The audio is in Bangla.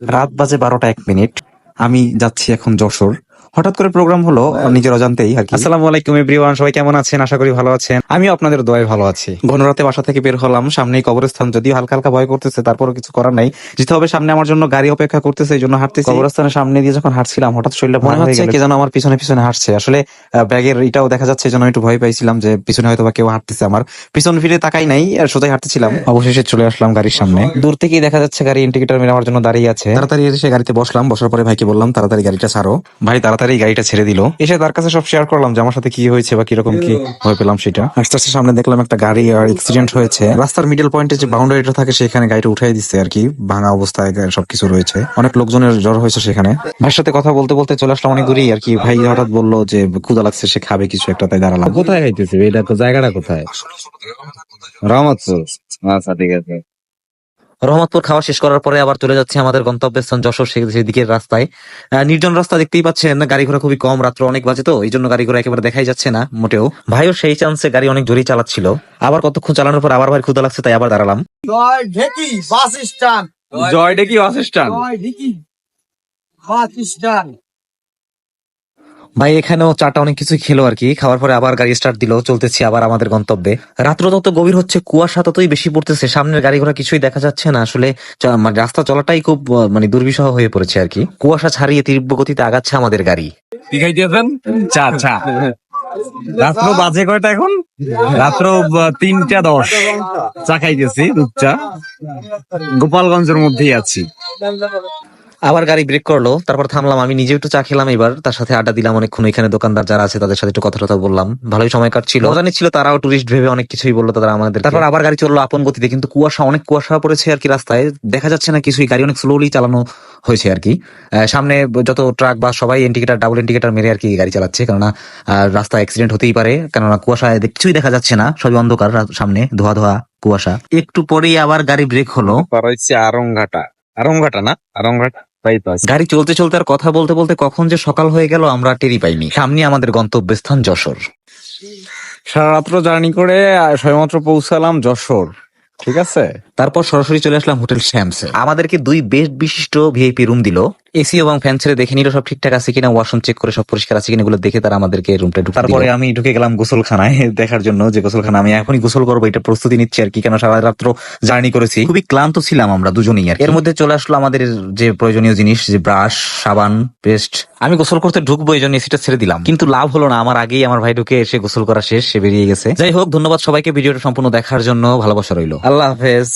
রাত বাজে 12টা 1 মিনিট। আমি যাচ্ছি এখন যশোর। হঠাৎ করে প্রোগ্রাম হলো নিজের অজান্তেই আর কি। আসসালামু আলাইকুম এভরিওয়ান, সবাই কেমন আছেন? আশা করি ভালো আছেন। আমিও আপনাদের দোয়ায় ভালো আছি। ঘন রাতে বাসা থেকে বের হলাম, সামনেই কবরস্থান। যদিও হালকা হালকা ভয় করতেছে, তারপরও কিছু করার নাই, যেতে হবে। সামনে আমার জন্য গাড়ি অপেক্ষা করতেছে, এই জন্য হাঁটতেছি। কবরস্থানের সামনে দিয়ে যখন হাঁটছিলাম, হঠাৎ শরীরটা মনে হচ্ছে কে যেন আমার পিছনে পিছনে হাঁটছে। আসলে ব্যাগের এটাও দেখা যাচ্ছে, এই জন্য একটু ভয় পাইছিলাম যে পিছনে হয়তো বা কেউ হাঁটতেছে। আমার পিছন ফিরে তাকাই নাই, আর সোজাই হাঁটতেছিলাম। অবশেষে চলে আসলাম গাড়ির সামনে। দূর থেকেই দেখা যাচ্ছে গাড়ি ইন্ডিকেটর মেরে আমার জন্য দাঁড়িয়ে আছে। তাড়াতাড়ি এসে গাড়িতে বসলাম। বসার পরে ভাইকে বললাম তাড়াতাড়ি গাড়িটা ছাড়ো। ভাই তাড়াতাড়ি গাড়িটা ছেড়ে দিল। এসে তার কাছে সব শেয়ার করলাম যে আমার সাথে কি হয়েছে বা কিরকম কি ভয় পেলাম সেটা। আস্তে আস্তে সামনে দেখলাম একটা গাড়ি আর অ্যাক্সিডেন্ট হয়েছে। রাস্তার মিডল পয়েন্টে যে বাউন্ডারিটা থাকে সেখানে গাড়িটা উঠাই দিচ্ছে আর কি, ভাঙা অবস্থায় সবকিছু রয়েছে। অনেক লোকজনের জ্বর হয়েছে সেখানে। ভাইয়ের সাথে কথা বলতে বলতে চলে আসলাম অনেক দূরেই আর কি। ভাই হঠাৎ বললো যে ক্ষুধা লাগছে, সে খাবে কিছু একটা, তাই দাঁড়ালাম। কোথায় খাইতেছে এটা? জায়গাটা কোথায়? রহমতপুর। আচ্ছা, ঠিক আছে। রহমতপুর খাওয়া শেষ করার পরে আবার চলে যাচ্ছে আমাদের গন্তব্যস্থান যশোর, সেদিকের রাস্তায়। নির্জন রাস্তা দেখতেই পাচ্ছেন, গাড়ি ঘোড়া খুবই কম, রাত্র অনেক বাজে তো এই জন্য গাড়ি ঘোড়া একেবারে দেখাই যাচ্ছে না মোটেও। ভাইও সেই চান্সে গাড়ি অনেক জোরেই চালাচ্ছিল। আবার কতক্ষণ চালানোর পর আবার ভাই ক্ষুধা লাগছে, তাই আবার দাঁড়ালাম। জয় ঢেকি বাস স্ট্যান্ড। জয় ডেকি বাস স্ট্যান্ড। জয় ঢেকি বাস স্ট্যান্ড। ভাই এখানেও চাটা অনেক কিছুই খেলো আর কি। খাওয়ার পরে আবার গাড়ি স্টার্ট দিল, চলতেছি আবার আমাদের গন্তব্যে। রাত্র যত গভীর হচ্ছে কুয়াশা ততই বেশি পড়তেছে, সামনের গাড়ি ঘোড়া কিছুই দেখা যাচ্ছে না। আসলে মানে রাস্তা চলাটাই খুব মানে দুর্বিষহ হয়ে পড়েছে আর কি। কুয়াশা ছাড়িয়ে তীব্র গতিতে আগাচ্ছে আমাদের গাড়ি। কি খাইতেছেন? চা। চা রাত্র বাজে কয়টা এখন? রাত্র 3টা 10। চা খাইতেছি, দুধ চা। গোপালগঞ্জের মধ্যেই আছি। আবার গাড়ি ব্রেক করলো, তারপর থামলাম। আমি নিজে একটু চা খেলাম, এবার তার সাথে আড্ডা দিলাম অনেকক্ষণ। এখানে দোকানদার যারা আছে তাদের সাথে একটু কথা টথা বললাম, ভালোই সময় কাটছিল। মজা নিচ্ছিল, তারাও টুরিস্ট ভেবে অনেক কিছুই বললো তারা আমাদের। তারপর আবার গাড়ি চললো আপন গতিতে, কিন্তু কুয়াশা, অনেক কুয়াশা পড়েছে আর কি। রাস্তায় দেখা যাচ্ছে না কিছুই, গাড়ি অনেক স্লোলি চালানো হয়েছে আর কি। সামনে যত ট্রাক বা সবাই ইন্ডিকেটার, ডাবল ইন্ডিকেটার মেরে আর কি গাড়ি চালাচ্ছে, কেননা রাস্তা অ্যাক্সিডেন্ট হতেই পারে। কেননা কুয়াশায় কিছুই দেখা যাচ্ছে না, সবই অন্ধকার, সামনে ধোয়া ধোয়া কুয়াশা। একটু পরেই আবার গাড়ি ব্রেক হলো। হচ্ছে আরংঘাটা। আরংঘাটা না, আরংঘাটা তাই তো আছে। গাড়ি চলতে চলতে আর কথা বলতে বলতে কখন যে সকাল হয়ে গেল আমরা টেরই পাইনি। সামনে আমাদের গন্তব্যস্থান যশোর। সারা রাত্র জার্নি করে সবেমাত্র পৌঁছালাম যশোর। ঠিক আছে। তারপর সরাসরি চলে আসলাম হোটেল শ্যামসে। আমাদেরকে 2 বেড বিশিষ্ট ভিআইপি রুম দিল। এসি এবং ফ্যান ছেড়ে দেখে নিল সব ঠিকঠাক আছে কিনা, ওয়াশরুম চেক করে সব পরিষ্কার আছে কিনা এগুলো দেখে তারা আমাদেরকে রুমটা ঢুকে দিল। তারপরে আমি ঢুকে গেলাম গোসলখানায় দেখার জন্য যে গোসলখানা আমি এখনই গোসল করবো, এটা প্রস্তুতি নিচ্ছি আর কি। কেন সারা রাত্র জার্নি করেছি, খুবই ক্লান্ত ছিলাম আমরা দুজনেই আর কি। এর মধ্যে চলে আসলো আমাদের যে প্রয়োজনীয় জিনিস, যে ব্রাশ, সাবান, পেস্ট। আমি গোসল করতে ঢুকবো এই জন্য এসিটা ছেড়ে দিলাম, কিন্তু লাভ হলো না। আমার আগেই আমার ভাই ঢুকে এসে গোসল করা শেষ, সে বেরিয়ে গেছে। যাই হোক, ধন্যবাদ সবাইকে ভিডিওটা সম্পূর্ণ দেখার জন্য, ভালোবাসা রইলো। আল্লাহ হাফেজ।